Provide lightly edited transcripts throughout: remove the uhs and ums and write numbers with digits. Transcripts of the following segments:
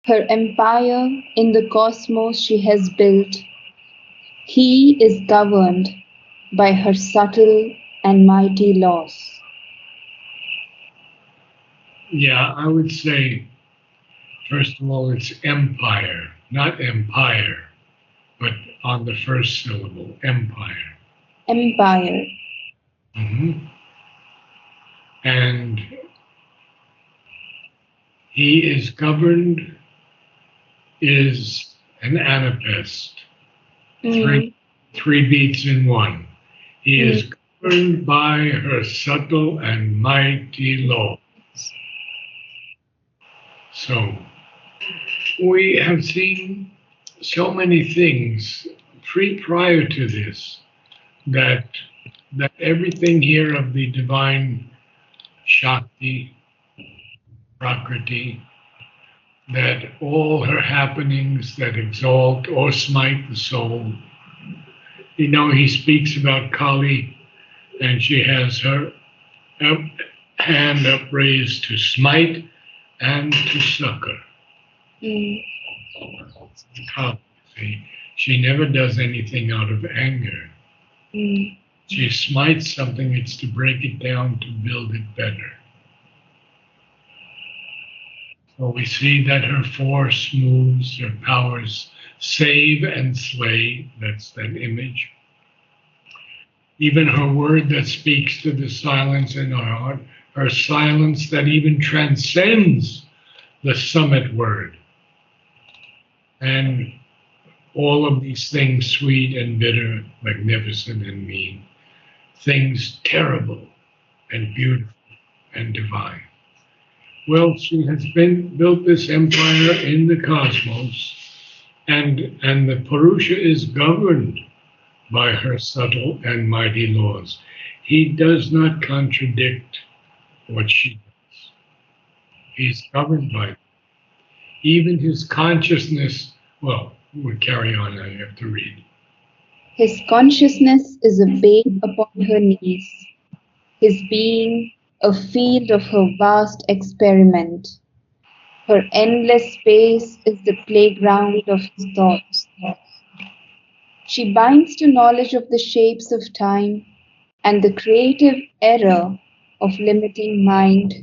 Her empire in the cosmos she has built, he is governed by her subtle and mighty laws. Yeah, I would say, first of all, it's empire, not empire, but on the first syllable, empire. Empire. Mhm. And he is governed, is an anapest, Mm, three, three beats in one. He mm, is governed by her subtle and mighty law. So we have seen so many things prior to this that everything here of the divine Shakti, Prakriti, that all her happenings that exalt or smite the soul. You know, he speaks about Kali, and she has her up, hand upraised to smite and to succor. mm, Kali, see, she never does anything out of anger. mm. She smites something, it's to break it down to build it better. So we see that her force moves, her powers save and slay. That's that image. Even her word that speaks to the silence in our heart, her silence that even transcends the summit word. And all of these things, sweet and bitter, magnificent and mean, things terrible and beautiful and divine. Well, she has been built this empire in the cosmos, and the Purusha is governed by her subtle and mighty laws. He does not contradict what she does. He's governed by them. Even his consciousness, well, we'll carry on, I have to read. His consciousness is a babe upon her knees, his being a field of her vast experiment. Her endless space is the playground of his thoughts. She binds to knowledge of the shapes of time and the creative error of limiting mind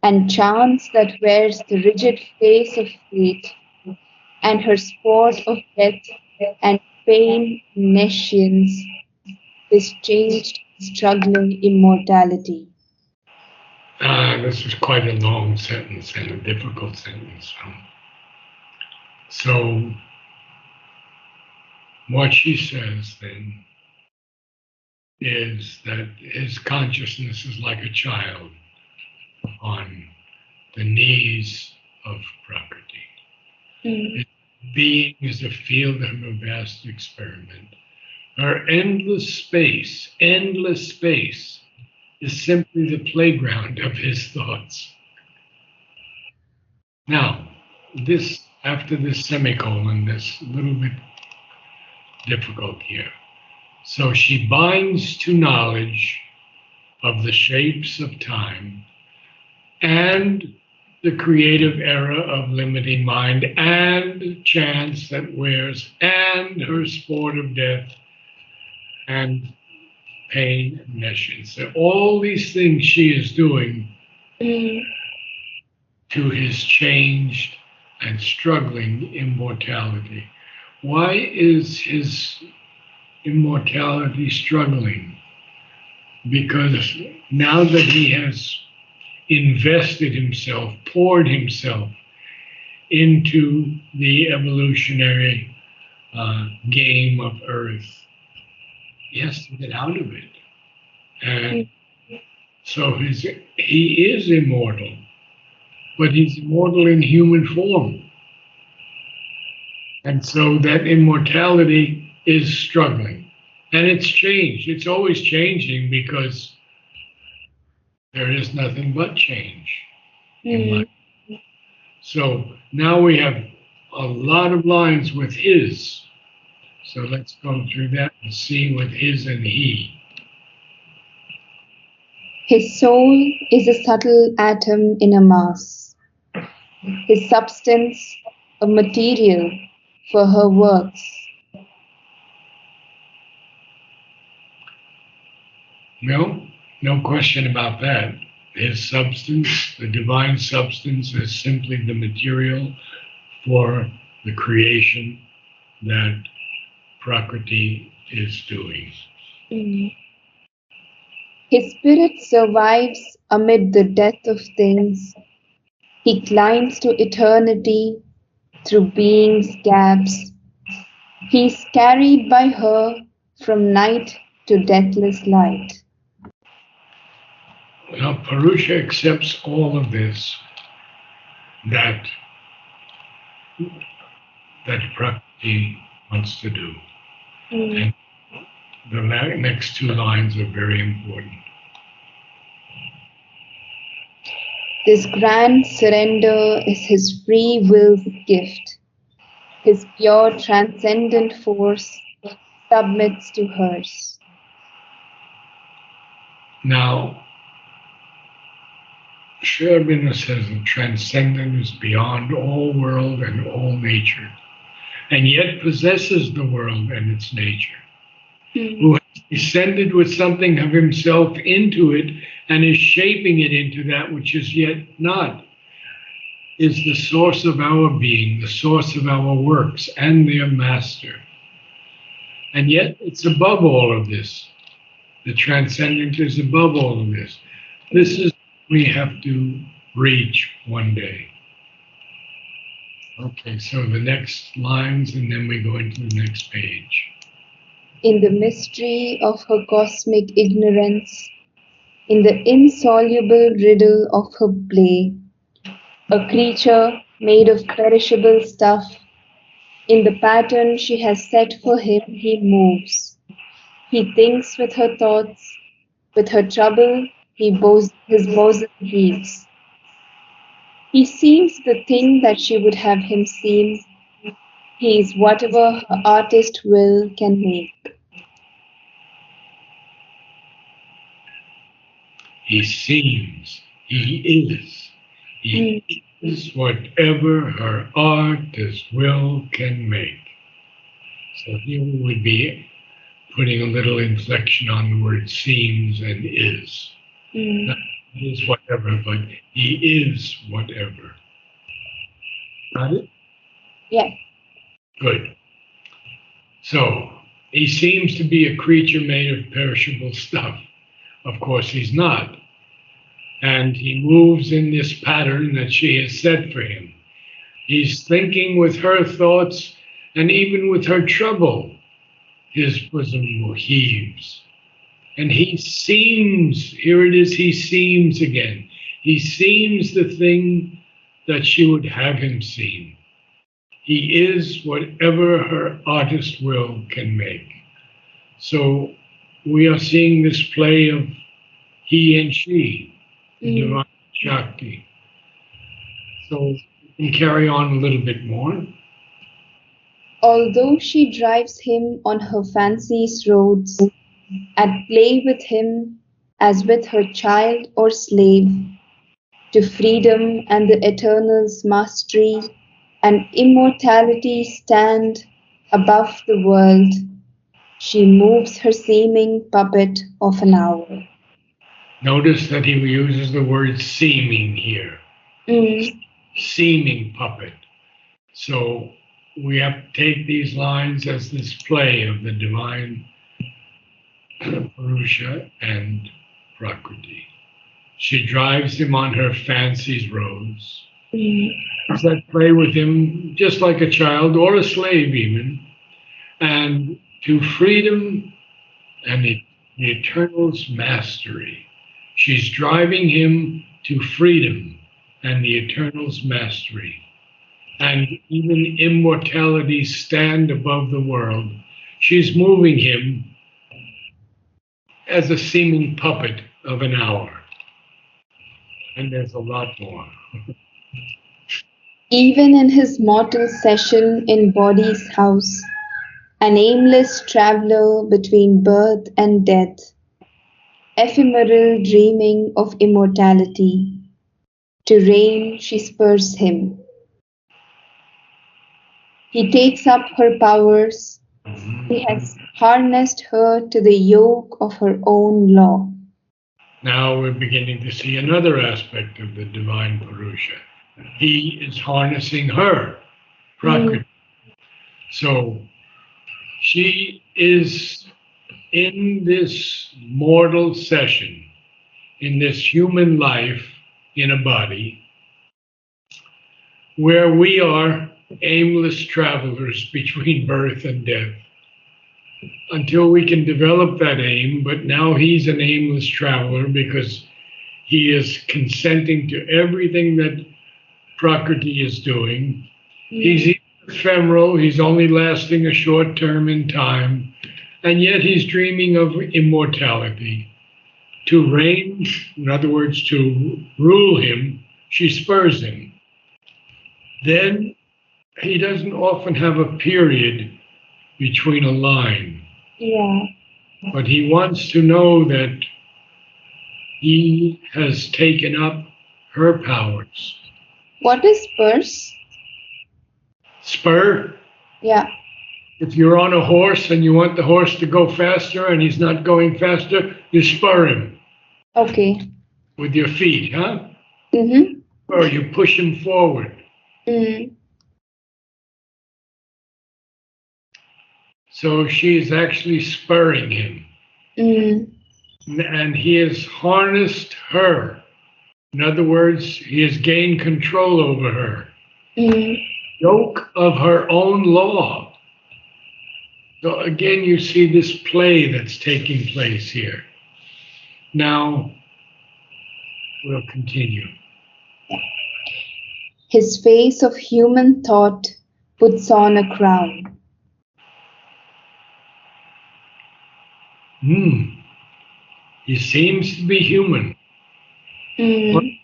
and chance that wears the rigid face of fate and her sport of death and pain nescience, this changed, struggling immortality. This is quite a long sentence and a difficult sentence. So, what she says then is that his consciousness is like a child on the knees of Prakriti. Mm, His being is a field of a vast experiment. Her endless space, is simply the playground of his thoughts. Now, this after this semicolon, this little bit difficult here. So she binds to knowledge of the shapes of time and the creative era of limiting mind and chance that wears and her sport of death and pain and nescience. So all these things she is doing mm, to his changed and struggling immortality. Why is his immortality struggling? Because now that he has invested himself, poured himself into the evolutionary game of Earth, he has to get out of it. And mm. so he is immortal, but he's immortal in human form. And so that immortality is struggling. And it's changed. It's always changing because there is nothing but change in life. Mm. So now we have a lot of lines with his. So let's go through that and see with his and he. His soul is a subtle atom in a mass. his substance a material for her works. No, no question about that. His substance, the divine substance, is simply the material for the creation that Prakriti is doing. Mm. His spirit survives amid the death of things. He climbs to eternity through being's gaps. He is carried by her from night to deathless light. Now, Purusha accepts all of this that that Prakriti wants to do. Mm. And the next two lines are very important. This grand surrender is his free will's gift. His pure transcendent force submits to hers. Now, Sri Aurobindo says that transcendent is beyond all world and all nature, and yet possesses the world and its nature, Mm. who has descended with something of himself into it and is shaping it into that which is yet not, is the source of our being, the source of our works, and their master. And yet it's above all of this. The transcendent is above all of this. This is what we have to reach one day. Okay, so the next lines, and then we go into the next page. In the mystery of her cosmic ignorance, in the insoluble riddle of her play, a creature made of perishable stuff, in the pattern she has set for him he moves. He thinks with her thoughts, with her trouble his bosom heaves. He seems the thing that she would have him seem, he is whatever her artist will can make. He seems, he is. Mm. He is whatever her artist will can make. So here we would be putting a little inflection on the word seems and is. Mm. Not he is whatever, but he is whatever. Got it? Yeah. Good. So he seems to be a creature made of perishable stuff. Of course, he's not. And he moves in this pattern that she has set for him. He's thinking with her thoughts, and even with her trouble, his bosom heaves. And he seems, here it is, he seems again. He seems the thing that she would have him seem. He is whatever her artist will can make. So we are seeing this play of he and she, the Mm. divine Shakti. So we can carry on a little bit more. Although she drives him on her fancy's roads, at play with him as with her child or slave, to freedom and the Eternal's mastery and immortality stand above the world, she moves her seeming puppet of an hour. Notice that he uses the word seeming here, Mm. seeming puppet. So we have to take these lines as this play of the divine Purusha and Prakriti. She drives him on her fancy's roads. Mm. Does that play with him just like a child or a slave even, and to freedom and the Eternal's mastery. She's driving him to freedom and the Eternal's mastery. And even immortality stand above the world. She's moving him as a seeming puppet of an hour. And there's a lot more. Even in his mortal session in body's house, an aimless traveller between birth and death, ephemeral dreaming of immortality, To reign, she spurs him. He takes up her powers. He has harnessed her to the yoke of her own law. Now we're beginning to see another aspect of the divine Purusha. He is harnessing her, Mm, Prakriti. So she is in this mortal session, in this human life in a body, where we are aimless travelers between birth and death until we can develop that aim. But now he's an aimless traveler because he is consenting to everything that Prakriti is doing. mm, He's ephemeral, he's only lasting a short term in time, and yet he's dreaming of immortality. To reign, in other words, to rule him, she spurs him. Then he doesn't often have a period between a line, yeah. but he wants to know that he has taken up her powers. What is spurs? Spur, Yeah. if you're on a horse and you want the horse to go faster and he's not going faster, you spur him Okay. with your feet, huh? Mm-hmm. Or you push him forward. Mm, So she's actually spurring him. mm, And he has harnessed her. In other words, he has gained control over her. mm. Yoke of her own law. So again, you see this play that's taking place here. Now, we'll continue. His face of human thought puts on a crown. He seems to be human, but Mm,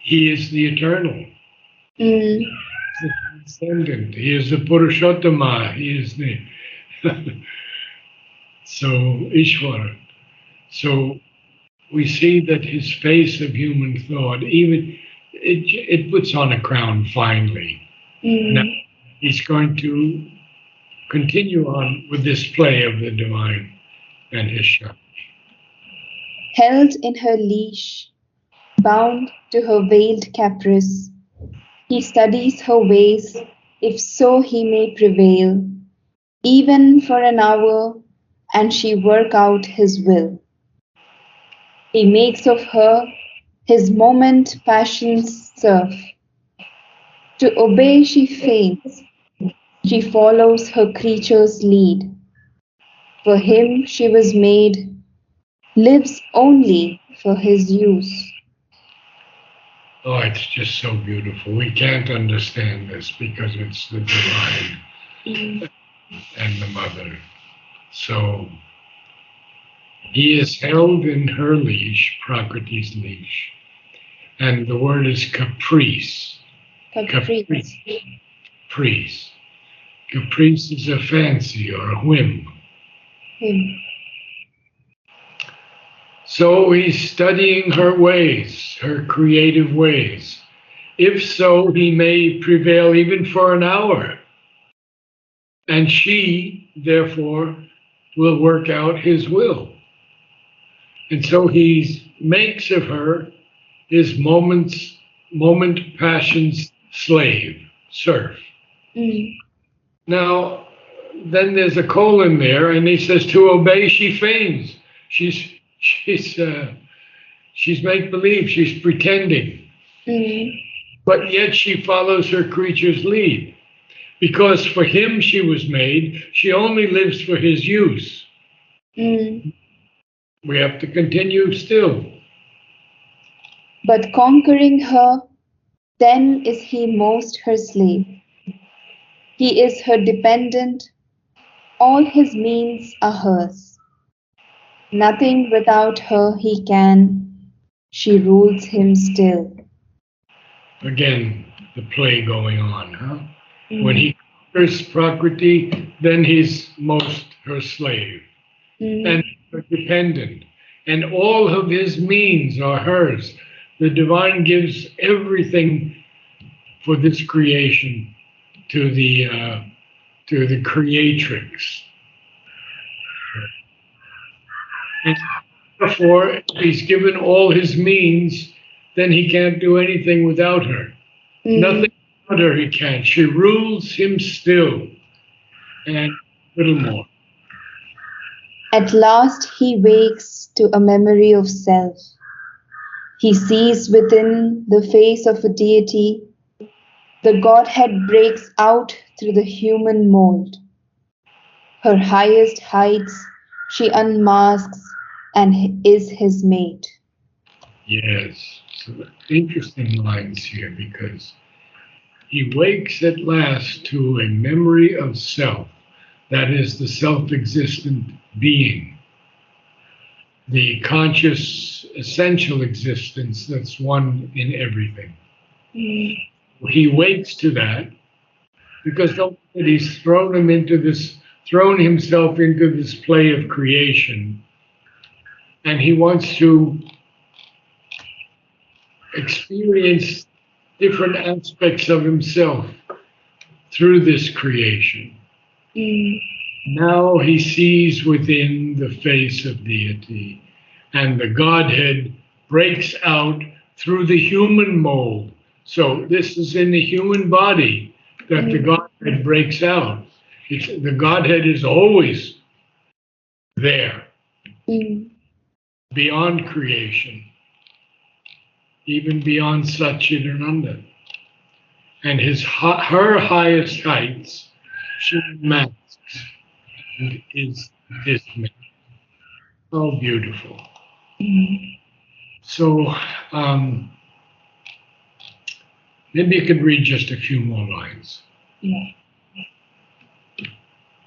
he is the eternal, mm, the transcendent. He is the Purushottama. He is the so Ishvara. So we see that his face of human thought, even it puts on a crown finally. Now mm. he's going to continue on with this play of the divine and his Shakti. Held in her leash, bound to her veiled caprice, he studies her ways, if so he may prevail, even for an hour, and she work out his will. He makes of her his moment passion's serf. To obey she faints, she follows her creature's lead. For him she was made, lives only for his use. Oh, it's just so beautiful. We can't understand this because it's the divine Mm, and the mother. So he is held in her leash, Prakriti's leash. And the word is caprice. caprice. Caprice. Caprice is a fancy or a whim. Him. So he's studying her ways, her creative ways. If so, he may prevail even for an hour. And she, therefore, will work out his will. And so he makes of her his moment passion's slave, serf. Mm, Now, then there's a colon there, and he says, to obey she feigns. She's she's make believe. She's pretending, mm, but yet she follows her creature's lead, because for him she was made. She only lives for his use. mm. We have to continue still. But conquering her, then is he most her slave. He is her dependent, all his means are hers. Nothing without her he can, she rules him still. Again, the play going on, huh? When Mm, he conquers Prakriti, then he's most her slave mm, and her dependent, and all of his means are hers. The divine gives everything for this creation to the creatrix. And therefore, if he's given all his means, then he can't do anything without her. Nothing without her he can't. She rules him still, and a little more. At last he wakes to a memory of self. He sees within the face of a deity. The Godhead breaks out through the human mold. Her highest heights she unmasks and is his mate. Yes, so interesting lines here because he wakes at last to a memory of self, that is, the self existent being, the conscious, essential existence that's one in everything. Mm. He wakes to that because don't forget, he's thrown himself into this play of creation, and he wants to experience different aspects of himself through this creation. Mm. Now he sees within the face of deity, and the Godhead breaks out through the human mold. So this is in the human body that the Godhead breaks out. The Godhead is always there, beyond creation, even beyond Satchidananda. And her highest heights she masks and is dismissed. So beautiful. So maybe you could read just a few more lines. Yeah.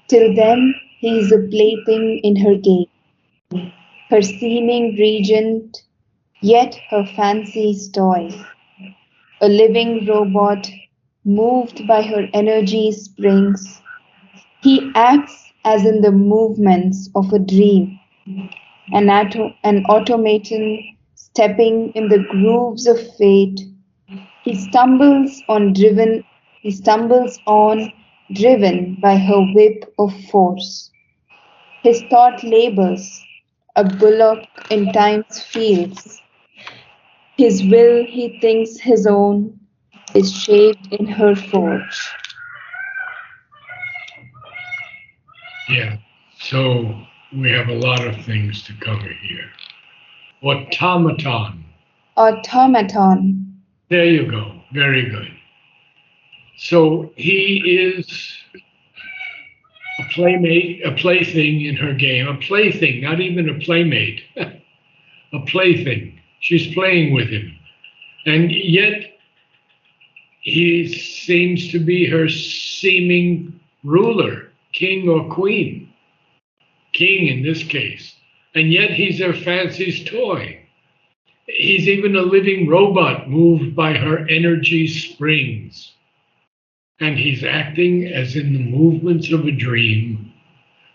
Till then he is a plaything in her game, her seeming regent, yet her fancy's toy. A living robot, moved by her energy springs. He acts as in the movements of a dream, an automaton stepping in the grooves of fate. He stumbles on, driven by her whip of force. His thought labors, a bullock in time's fields. His will he thinks his own, is shaped in her forge. Yeah. So we have a lot of things to cover here. Automaton. Automaton. There you go. Very good. So he is a playmate, a plaything in her game, a plaything, not even a playmate, a plaything. She's playing with him. And yet he seems to be her seeming ruler, king or queen. King in this case. And yet he's her fancy's toy. He's even a living robot moved by her energy springs. And he's acting as in the movements of a dream,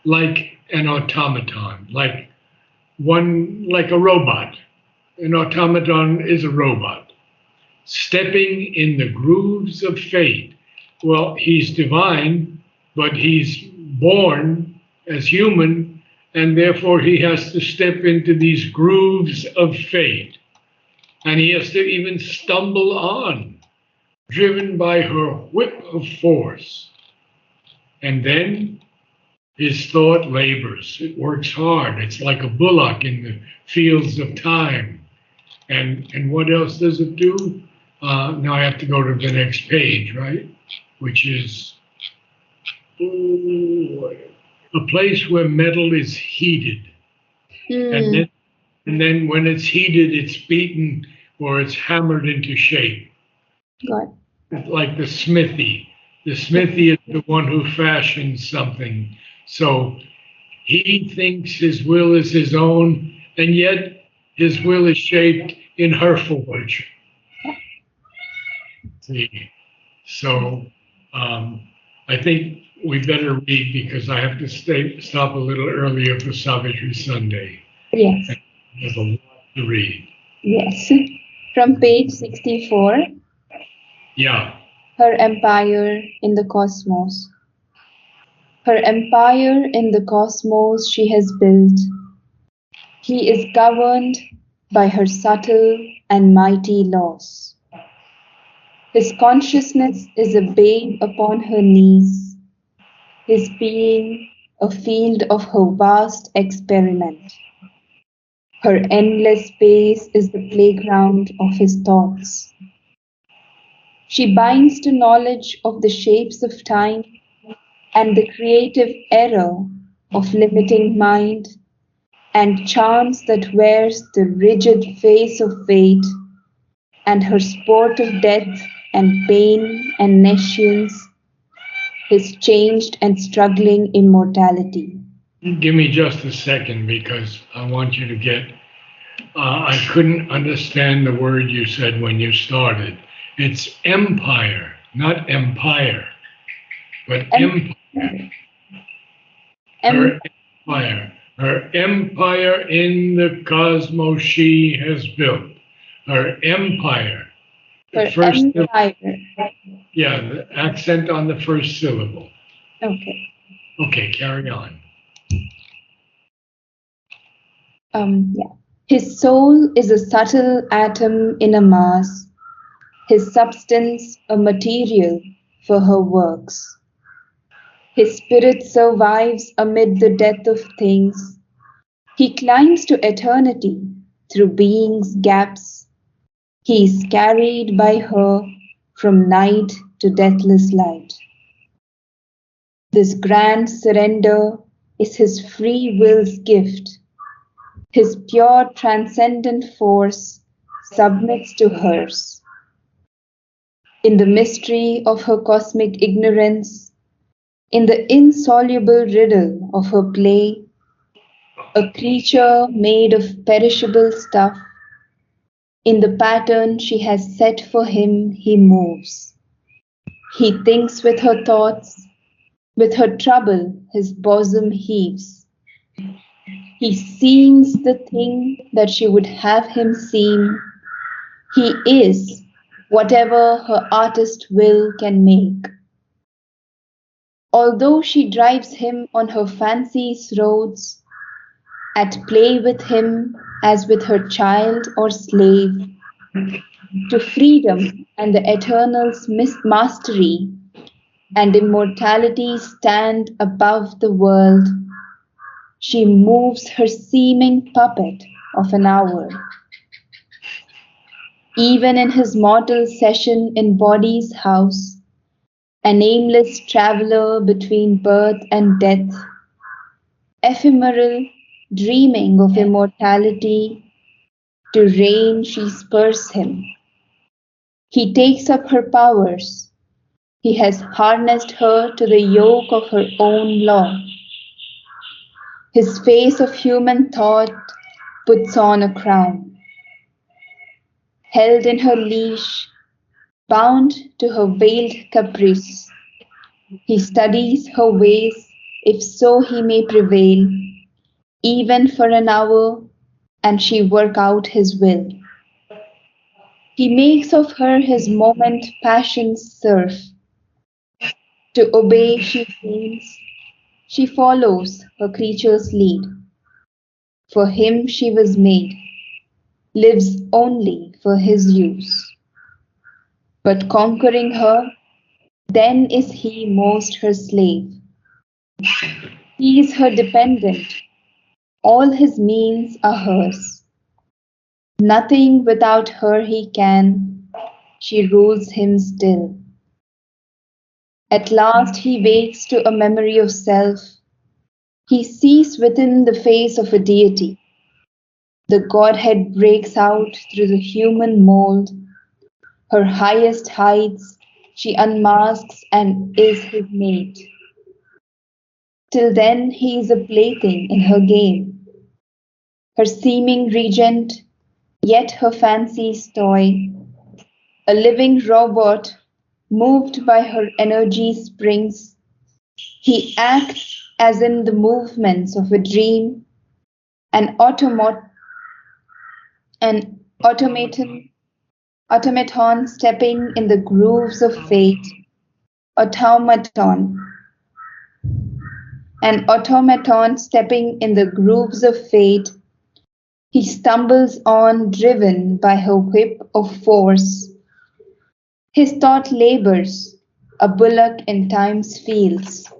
like an automaton, like a robot. An automaton is a robot, stepping in the grooves of fate. Well, he's divine, but he's born as human, and therefore he has to step into these grooves of fate. And he has to even stumble on, driven by her whip of force. And then his thought labors. It works hard. It's like a bullock in the fields of time. And what else does it do? Now I have to go to the next page, right? Which is a place where metal is heated. And then when it's heated, it's beaten or it's hammered into shape. God. Like the smithy. The smithy is the one who fashions something. So he thinks his will is his own, and yet his will is shaped in her forge. See? So I think we better read because I have to stop a little earlier for Savitri Sunday. Yes. There's a lot to read. Yes. From page 64, Yeah. Her Empire in the Cosmos. Her empire in the cosmos she has built, he is governed by her subtle and mighty laws. His consciousness is a babe upon her knees, his being a field of her vast experiment. Her endless space is the playground of his thoughts. She binds to knowledge of the shapes of time and the creative error of limiting mind and chance that wears the rigid face of fate, and her sport of death and pain and nescience, his changed and struggling immortality. Give me just a second because I want you to get. I couldn't understand the word you said when you started. It's empire, not empire, but Em- empire. em- Her empire. Her empire in the cosmos she has built. Her empire. The her first, empire. yeah, the accent on the first syllable. Okay. Okay, carry on. Yeah. His soul is a subtle atom in a mass, his substance a material for her works. His spirit survives amid the death of things. He climbs to eternity through being's gaps. He is carried by her from night to deathless light. This grand surrender is his free will's gift. His pure transcendent force submits to hers. In the mystery of her cosmic ignorance, in the insoluble riddle of her play, a creature made of perishable stuff, in the pattern she has set for him he moves. He thinks with her thoughts, with her trouble his bosom heaves. He seems the thing that she would have him seem. He is whatever her artist will can make. Although she drives him on her fancy's roads, at play with him as with her child or slave, to freedom and the eternal's mastery and immortality stand above the world, she moves her seeming puppet of an hour. Even in his mortal session in body's house, a nameless traveller between birth and death, ephemeral, dreaming of immortality, to reign she spurs him. He takes up her powers. He has harnessed her to the yoke of her own law. His face of human thought puts on a crown. Held in her leash, bound to her veiled caprice, he studies her ways if so he may prevail, even for an hour, and she work out his will. He makes of her his moment passion's serf. To obey she seems, she follows her creature's lead. For him she was made, lives only for his use. But conquering her, then is he most her slave. He is her dependent, all his means are hers. Nothing without her he can, she rules him still. At last he wakes to a memory of self. He sees within the face of a deity. The Godhead breaks out through the human mold. Her highest heights she unmasks and is his mate. Till then he is a plaything in her game, her seeming regent, yet her fancy's toy, a living robot moved by her energy springs. He acts as in the movements of a dream, an automaton automaton stepping in the grooves of fate, automaton, an automaton stepping in the grooves of fate, he stumbles on driven by her whip of force. His thought labors, a bullock in time's fields.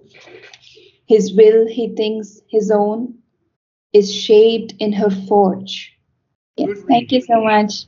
His will he thinks his own is shaped in her forge. Yes, thank you so much.